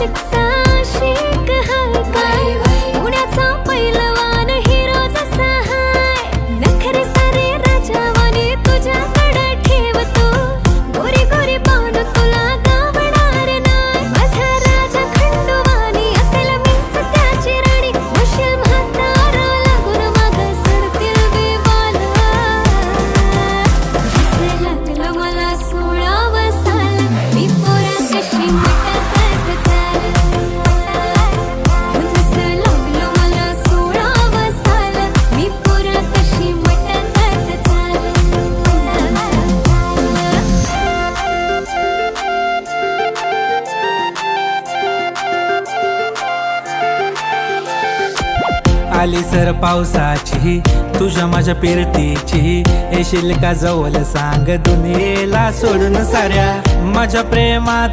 नाशिकचा आशिक हाय काय पुण्याचा पैलवान हिरो जसा हाय नखरे सारे राजावानी तुझ्याकडे ठेवतो गोरी गोरी पाहून तुला गावणार नाही माझा राजा खंडोबानी असेल मीच त्याची राणी वशील म्हातारा लागून माग सडतील विवाला जसे लागलं मला 16व साल मी पोरा कशी मटकत चाल जसं लागलं मला 16व साल मी पोरा कशी मटकत चाल आली सर पावसाची तुझ्या माझ्या पिरतीची येशील का जवळ सांग दुनियेला सोडून साऱ्या माझ्या प्रेमात